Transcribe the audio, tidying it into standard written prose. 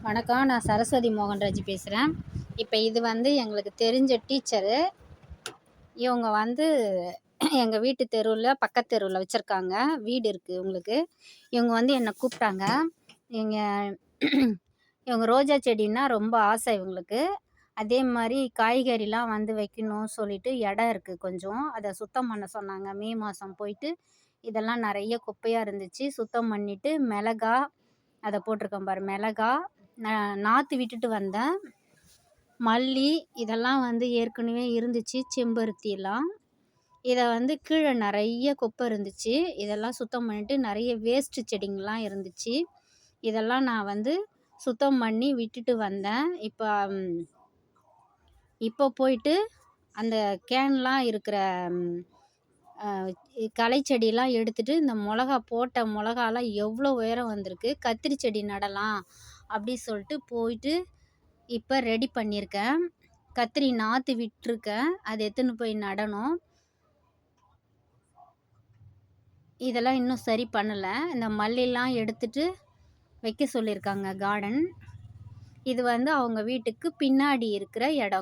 வணக்கம். நான் சரஸ்வதி மோகன்ராஜ் பேசுகிறேன். இப்போ இது வந்து எங்களுக்கு தெரிஞ்ச டீச்சரு. இவங்க வந்து எங்கள் வீட்டு தெருவில் பக்கத்து தெருவில் வச்சுருக்காங்க. வீடு இருக்குது இவங்களுக்கு. இவங்க வந்து என்னை கூப்பிட்டாங்க. இவங்க இவங்க ரோஜா செடின்னா ரொம்ப ஆசை இவங்களுக்கு. அதே மாதிரி காய்கறிலாம் வந்து வைக்கணும் சொல்லிட்டு இடம் இருக்குது கொஞ்சம். அதை சுத்தம் பண்ண சொன்னாங்க. மே மாதம் போயிட்டு இதெல்லாம் நிறைய குப்பையாக இருந்துச்சு. சுத்தம் பண்ணிவிட்டு மிளகா, அதை போட்டிருக்கேன் பாரு, மிளகா நாற்று விட்டுட்டு வந்தேன். மல்லி இதெல்லாம் வந்து ஏற்கனவே இருந்துச்சு. செம்பருத்திலாம் இதை வந்து கீழே நிறைய குப்பை இருந்துச்சு. இதெல்லாம் சுத்தம் பண்ணிவிட்டு நிறைய வேஸ்ட்டு செடிங்கள்லாம் இருந்துச்சு. இதெல்லாம் நான் வந்து சுத்தம் பண்ணி விட்டுட்டு வந்தேன். இப்போ போயிட்டு அந்த கேன்லாம் இருக்கிற களை செடியெல்லாம் எடுத்துகிட்டு இந்த போட்ட மிளகாலாம் எவ்வளோ உயரம் வந்திருக்கு. கத்திரி செடி நடலாம் அப்படி சொல்லிட்டு போயிட்டு இப்போ ரெடி பண்ணியிருக்கேன். கத்திரி நாற்று விட்டுருக்கேன். அதை எடுத்துன்னு போய் நடணும். இதெல்லாம் இன்னும் சரி பண்ணலை. இந்த மல்லிலாம் எடுத்துகிட்டு வைக்க சொல்லியிருக்காங்க கார்டன். இது வந்து அவங்க வீட்டுக்கு பின்னாடி இருக்கிற இடம்.